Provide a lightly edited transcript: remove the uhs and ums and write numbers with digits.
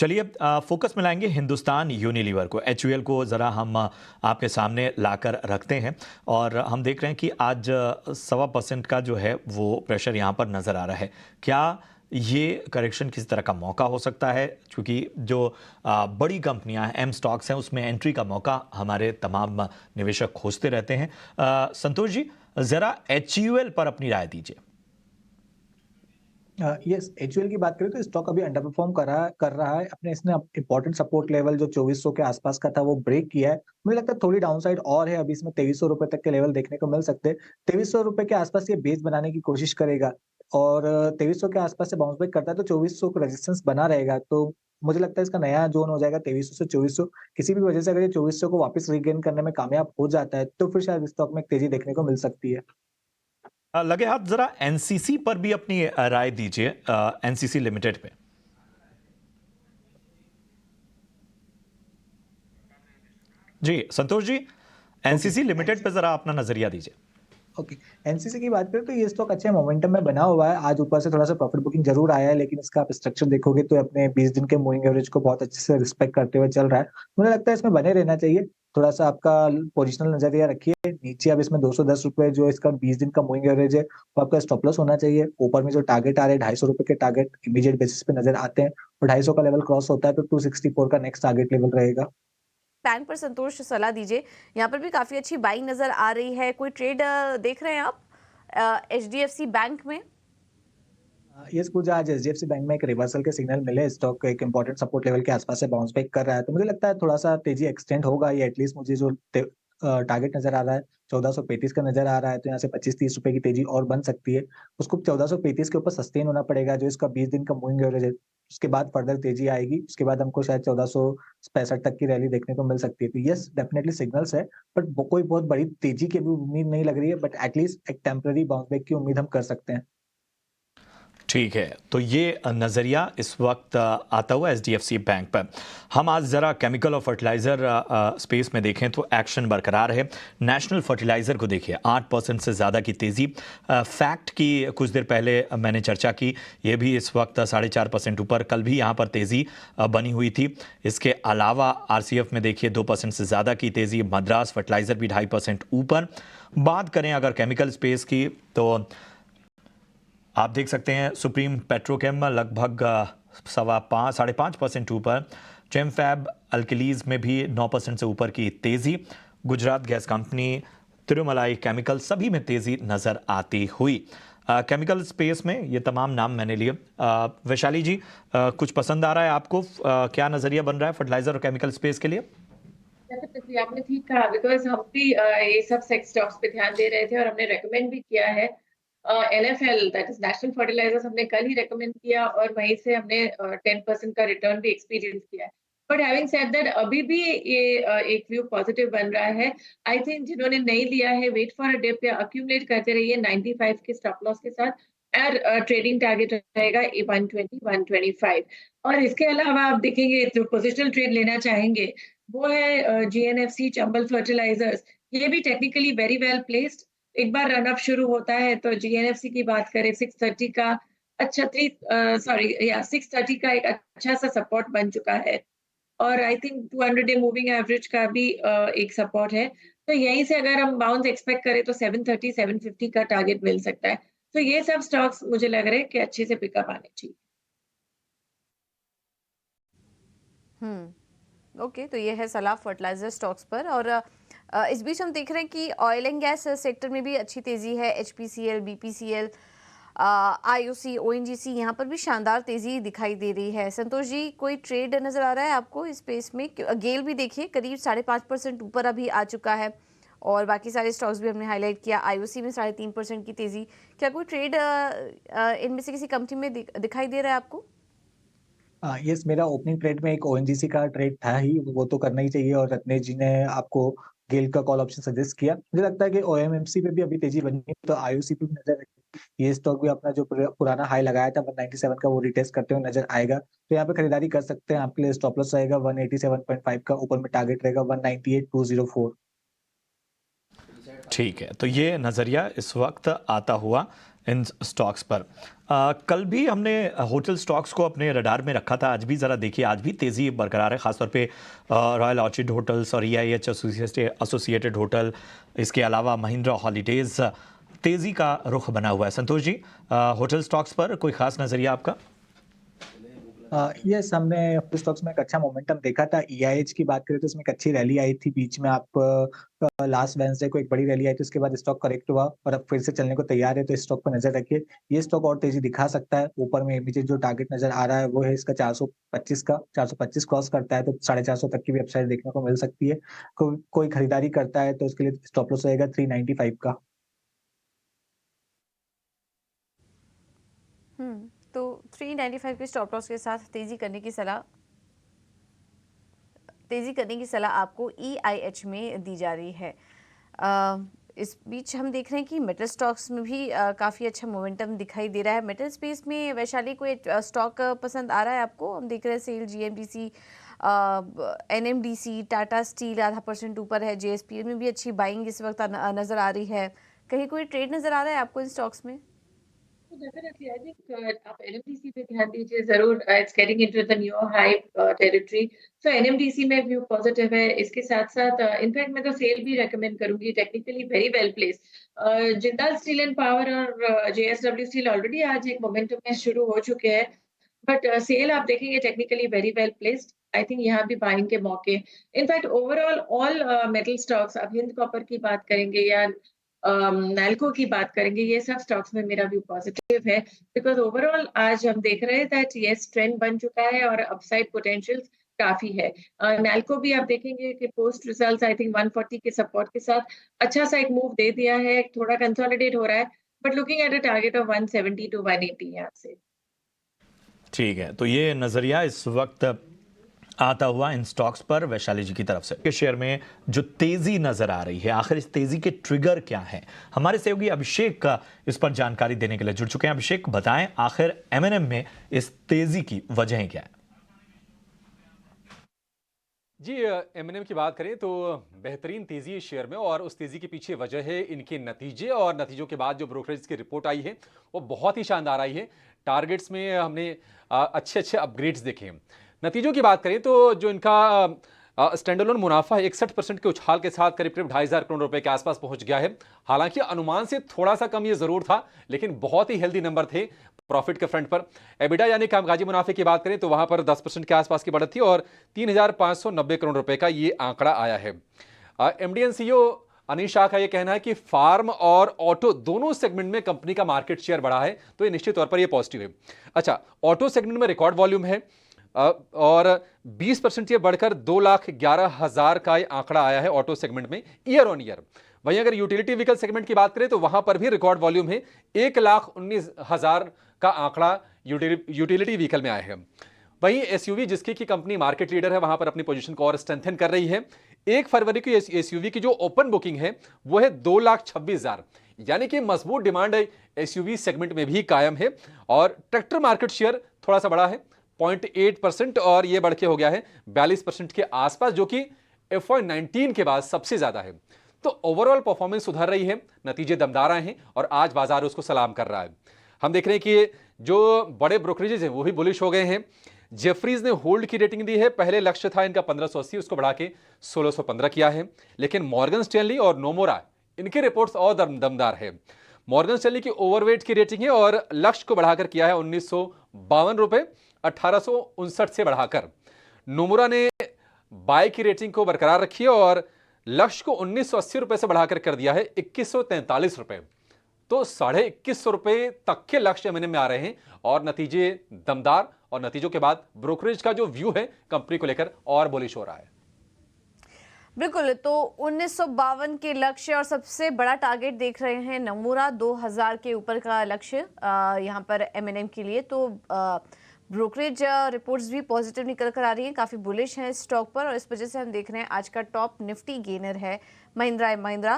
चलिए फोकस में लाएंगे हिंदुस्तान यूनिलीवर को, एचयूएल को ज़रा हम आपके सामने लाकर रखते हैं। और हम देख रहे हैं कि आज 1.25% का जो है वो प्रेशर यहाँ पर नज़र आ रहा है। क्या ये करेक्शन किसी तरह का मौका हो सकता है? क्योंकि जो बड़ी कंपनियां हैं, एम स्टॉक्स हैं, उसमें एंट्री का मौका हमारे तमाम निवेशक खोजते रहते हैं। संतोष जी, ज़रा एचयूएल पर अपनी राय दीजिए। यस, एचयूएल की बात करें तो स्टॉक अभी अंडर परफॉर्म कर रहा है अपने। इसने इंपॉर्टेंट सपोर्ट लेवल जो 2400 के आसपास का था वो ब्रेक किया है। मुझे लगता है थोड़ी डाउनसाइड और है, अभी इसमें 2300 रुपए तक के लेवल देखने को मिल सकते हैं। 2300 रुपए के आसपास ये बेस बनाने की कोशिश करेगा और 2300 के आसपास से बाउंस बैक करता है तो 2400 का रेजिस्टेंस बना रहेगा। तो मुझे लगता है इसका नया जोन हो जाएगा 2300 से 2400। किसी भी वजह से अगर ये 2400 को वापस रीगेन करने में कामयाब हो जाता है तो फिर शायद स्टॉक में एक तेजी देखने को मिल सकती है। लगे हाथ ज़रा एनसीसी पर भी अपनी राय दीजिए, एनसीसी लिमिटेड पे। जी Santosh ji, okay. NCC limited पे जरा अपना नजरिया दीजिए। ओके, एनसीसी की बात करें तो ये स्टॉक अच्छे मोमेंटम में बना हुआ है। आज ऊपर से थोड़ा सा प्रॉफिट बुकिंग जरूर आया है, लेकिन इसका आप स्ट्रक्चर देखोगे तो अपने 20 दिन के मूविंग एवरेज को बहुत अच्छे से रिस्पेक्ट करते हुए चल रहा है। मुझे लगता है इसमें बने रहना चाहिए। थोड़ा सा आपका पोजिशनल नजरिया रखिए। नीचे अब इसमें 210 रुपए जो इसका 20 दिन का मूविंग एवरेज है वो आपका स्टॉप लॉस होना चाहिए। ऊपर में जो टारगेट आ रहे हैं 250 रुपए के टारगेट इमीडिएट बेसिस पे नजर आते हैं, और 250 का लेवल क्रॉस होता है तो 264 का नेक्स्ट टारगेट लेवल रहेगा। बैंक पर संतोष सलाह दीजिए। यहाँ पर भी काफी अच्छी बाइंग नजर आ रही है। कोई ट्रेड देख रहे हैं आप एचडीएफसी बैंक में? यस, कुछ आज एचडीएफसी बैंक में एक रिवर्सल के सिग्नल मिले। स्टॉक एक इंपॉर्टेंट सपोर्ट लेवल के आसपास से बाउंस बैक कर रहा है, तो मुझे लगता है थोड़ा सा तेजी एक्सटेंड होगा। ये एटलीस्ट मुझे जो टारगेट नजर आ रहा है 1435 का नजर आ रहा है, तो यहाँ से 25-30 रुपए की तेजी और बन सकती है। उसको 1435 के ऊपर सस्टेन होना पड़ेगा, जो इसका 20 दिन का मूविंग एवरेज है। उसके बाद फर्दर तेजी आएगी, उसके बाद हमको शायद 1465 तक की रैली देखने को मिल सकती है। तो यस, डेफिनेटली सिग्नल्स है, बट कोई बहुत बड़ी तेजी की भी उम्मीद नहीं लग रही है। बट एटलीस्ट एक टेम्पररी बाउंस बैक की उम्मीद हम कर सकते हैं। ठीक है, तो ये नज़रिया इस वक्त आता हुआ एचडीएफसी बैंक पर। हम आज ज़रा केमिकल और फर्टिलाइज़र स्पेस में देखें तो एक्शन बरकरार है। नेशनल फर्टिलाइज़र को देखिए, 8% से ज़्यादा की तेज़ी। फैक्ट की कुछ देर पहले मैंने चर्चा की, ये भी इस वक्त 4.5% ऊपर। कल भी यहाँ पर तेज़ी बनी हुई थी। इसके अलावा आरसीएफ में देखिए 2% से ज़्यादा की तेज़ी। मद्रास फर्टिलाइज़र भी 2.5% ऊपर। बात करें अगर केमिकल स्पेस की, तो आप देख सकते हैं सुप्रीम पेट्रोकेम लगभग 5.5% ऊपर। चेमफैब अल्किलीज में भी 9% से ऊपर की तेजी। Gujarat gas company, Tirumalai chemical, सभी में तेजी नजर आती हुई। केमिकल स्पेस में ये तमाम नाम मैंने लिए। वैशाली जी, कुछ पसंद आ रहा है आपको? क्या नजरिया बन रहा है फर्टिलाइजर और केमिकल स्पेस के लिए? डेफिनेटली आपने ठीक कहा, बिकॉज हम भी ये सब सेक्स स्टॉक्स पे ध्यान दे रहे थे और हमने रेकमेंड भी किया है। NFL that is National Fertilizers हमने कल ही रेकमेंड किया और वहीं से हमने 10% का रिटर्न भी एक्सपीरियंस किया है। बट हैविंग सेड दैट अभी भी ये एक व्यू पॉजिटिव बन रहा है। आई थिंक जिन्होंने नहीं लिया है वेट फॉर अ डिप या अक्यूमुलेट करते रहिए 95 के स्टॉप लॉस के साथ। और ट्रेडिंग टारगेट रहेगा 120 125। और इसके अलावा आप देखेंगे जो पोजिशनल ट्रेड लेना चाहेंगे वो है जीएनएफसी चंबल फर्टिलाइजर्स। ये भी टेक्निकली वेरी वेल प्लेस्ड। एक बार रन अप शुरू होता है तो जीएनएफसी की बात करें 630 का अच्छा 630 का एक अच्छा सा सपोर्ट बन चुका है। और I think 200 day moving average का भी एक सपोर्ट है। तो यहीं से अगर हम बाउंस एक्सपेक्ट करें तो 730 750 का टारगेट मिल सकता है। तो ये सब स्टॉक्स मुझे लग रहे हैं कि अच्छे से पिकअप आने चाहिए। ओके, तो ये है सलाह फर्टिलाइजर स्टॉक्स पर। और इस बीच हम देख रहे हैं कि ऑयल एंड गैस सेक्टर में भी अच्छी तेजी है। एचपीसीएल, बीपीसीएल, आईओसी, ओएनजीसी, यहाँ पर भी शानदार तेजी दिखाई दे रही है। संतोष जी, कोई ट्रेड नजर आ रहा है आपको इस स्पेस में? गेल भी देखिए करीब 5.5% ऊपर अभी आ चुका है, और बाकी सारे स्टॉक्स भी हमने हाईलाइट किया। आईओसी में 3.5% की तेजी। क्या कोई ट्रेड इनमें से किसी कंपनी में दिखाई दे रहा है आपको? यस, मेरा ओपनिंग ट्रेड में एक ओएनजीसी का ट्रेड था ही, वो तो करना ही चाहिए। और रत्नेश जी ने आपको गेल का कॉल ऑप्शन सजेस्ट किया। मुझे लगता है कि ओएमएमसी पे भी अभी तेजी बनी है, तो आईओसी पे भी नजर रखिए। ये स्टॉक भी अपना जो पुराना हाई लगाया था 197 का, वो रिटेस्ट करते हुए नजर आएगा, तो यहाँ पे खरीदारी कर सकते हैं। आपके लिए स्टॉप लॉस रहेगा 187.5 का, ऊपर में टारगेट रहेगा 198,204। ठीक है, तो ये नज़रिया इस वक्त आता हुआ इन स्टॉक्स पर। कल भी हमने होटल स्टॉक्स को अपने रडार में रखा था, आज भी ज़रा देखिए, आज भी तेज़ी बरकरार है, ख़ासतौर पे रॉयल ऑर्चिड होटल्स और EIH एसोसिएटेड होटल, इसके अलावा महिंद्रा हॉलीडेज़, तेज़ी का रुख बना हुआ है। संतोष जी, होटल स्टॉक्स पर कोई ख़ास नज़रिया आपका? यस, हमने होटल स्टॉक्स में एक अच्छा मोमेंटम देखा था। EIH की बात करें तो इसमें एक अच्छी रैली आई थी बीच में। आप लास्ट वेडनेसडे को एक बड़ी रैली आई थी, उसके बाद स्टॉक करेक्ट हुआ और अब फिर से चलने को तैयार है, तो इस स्टॉक पर नजर रखिए। ये स्टॉक और तेजी दिखा सकता है। ऊपर में इमीडिएट जो टारगेट नजर आ रहा है वो है इसका 425 का। 425 क्रॉस करता है तो 450 तक की भी अपसाइड देखने को मिल सकती है। कोई खरीदारी करता है तो उसके लिए स्टॉप लॉस रहेगा 395 का। तो 395 के स्टॉप लॉस के साथ तेजी करने की सलाह आपको EIH में दी जा रही है। इस बीच हम देख रहे हैं कि मेटल स्टॉक्स में भी काफ़ी अच्छा मोमेंटम दिखाई दे रहा है। मेटल स्पेस में वैशाली कोई स्टॉक पसंद आ रहा है आपको? हम देख रहे हैं SAIL GMDC, NMDC, Tata Steel आधा % ऊपर है, JSPL में भी अच्छी बाइंग इस वक्त नज़र आ रही है। कहीं कोई ट्रेड नज़र आ रहा है आपको इन स्टॉक्स में? डेफिनेटली आई थिंक आप एनएमडीसी पे ध्यान दीजिए जरूर। It's getting into the new high territory. So NMDC में व्यू पॉजिटिव है। इसके साथ साथ इनफैक्ट मैं तो सेल भी रेकमेंड करूंगी, technically very well placed. Jindal steel and power और JSW स्टील ऑलरेडी आज एक मोमेंटम में शुरू हो चुके हैं, बट सेल आप देखेंगे technically very well placed. I think यहाँ भी बाइंग के मौके। In fact overall all metal stocks, आप हिंद कॉपर की बात करेंगे या नैल्को की बात करेंगे, ये सब स्टॉक्स में मेरा व्यू पॉजिटिव है। बिकॉज ओवरऑल आज हम देख रहे हैं दैट यस ट्रेंड बन चुका है और अपसाइड पोटेंशियल काफी है। नैल्को भी आप देखेंगे कि पोस्ट रिजल्ट्स आई थिंक 140 के सपोर्ट के साथ अच्छा सा एक मूव दे दिया है, थोड़ा कंसोलिडेट हो रहा है, but looking at a target of 170 to 180 यहाँ से। ठीक है, तो ये नज़रिया इस वक्त आता हुआ इन स्टॉक्स पर वैशाली जी की तरफ से। के शेयर में जो तेजी नजर आ रही है, आखिर इस तेजी के ट्रिगर क्या है? हमारे सहयोगी अभिषेक का इस पर जानकारी देने के लिए जुड़ चुके हैं। अभिषेक, बताएं आखिर M&M में इस तेजी की वजह क्या है? जी, M&M की बात करें तो बेहतरीन तेजी है शेयर में, और उस तेजी के पीछे वजह है इनके नतीजे, और नतीजों के बाद जो ब्रोकरेज की रिपोर्ट आई है वो बहुत ही शानदार आई है। टारगेट्स में हमने अच्छे अच्छे अपग्रेड्स देखे हैं। नतीजों की बात करें तो जो इनका स्टैंडअलोन मुनाफा है 61% के उछाल के साथ करीब 2,500 करोड़ रुपए के आसपास पहुंच गया है। हालांकि अनुमान से थोड़ा सा कम ये जरूर था, लेकिन बहुत ही हेल्दी नंबर थे प्रॉफिट के फ्रंट पर। एबिडा यानी कामकाजी मुनाफे की बात करें तो वहां पर 10% के आसपास की बढ़त थी और 3,590 करोड़ रुपए का ये आंकड़ा आया है। MD एंड CEO अनिश शाह का यह कहना है कि फार्म और ऑटो दोनों सेगमेंट में कंपनी का मार्केट शेयर बढ़ा है, तो ये निश्चित तौर पर ये पॉजिटिव है। अच्छा, ऑटो सेगमेंट में रिकॉर्ड वॉल्यूम है और 20% ये बढ़कर 2,11,000 का ये आंकड़ा आया है ऑटो सेगमेंट में ईयर ऑन ईयर। वहीं अगर यूटिलिटी व्हीकल सेगमेंट की बात करें तो वहां पर भी रिकॉर्ड वॉल्यूम है, 1,19,000 का आंकड़ा यूटिलिटी व्हीकल में आया है। वहीं SUV, जिसकी की कंपनी मार्केट लीडर है, वहां पर अपनी पोजीशन को और स्ट्रेंथन कर रही है। 1 फरवरी की SUV की जो ओपन बुकिंग है वो है 2,26,000, यानी कि मजबूत डिमांड SUV सेगमेंट में भी कायम है। और ट्रैक्टर मार्केट शेयर थोड़ा सा बड़ा है, 0.8%, और यह बढ़ के हो गया है 42% के आसपास, जो कि FY19 के बाद सबसे ज्यादा है। तो ओवरऑल परफॉर्मेंस सुधर रही है, नतीजे दमदार आए हैं और आज बाजार उसको सलाम कर रहा है। हम देख रहे हैं कि जो बड़े ब्रोकरेजेस हैं वो भी बुलिश हो गए हैं। जेफरीज ने होल्ड की रेटिंग दी है। पहले लक्ष्य था इनका 1580, उसको बढ़ा के 1615 किया है। लेकिन मॉर्गन स्टैनली और नोमोरा, इनकी रिपोर्ट्स और दमदार है। मॉर्गन स्टैनली की ओवरवेट की रेटिंग है और लक्ष्य को बढ़ाकर किया है 1952 रुपए, 1859 से बढ़ाकर। नोमुरा ने बाय की रेटिंग को बरकरार रखी है और लक्ष्य को 1980 रुपए से बढ़ाकर कर दिया है 2143 रुपए। तो 2150 रुपए तक के लक्ष्य M&M में आ रहे हैं और नतीजे दमदार, और नतीजों के बाद ब्रोकरेज का जो व्यू है कंपनी को लेकर और बुलिश हो रहा है। बिल्कुल, तो 1952 के लक्ष्य और सबसे बड़ा टारगेट देख रहे हैं नमूरा 2000 के ऊपर का लक्ष्य यहाँ पर M&M के लिए। तो ब्रोकरेज रिपोर्ट्स भी पॉजिटिव निकल कर आ रही हैं, काफ़ी बुलिश हैं स्टॉक पर, और इस वजह से हम देख रहे हैं आज का टॉप निफ्टी गेनर है महिंद्रा एंड महिंद्रा।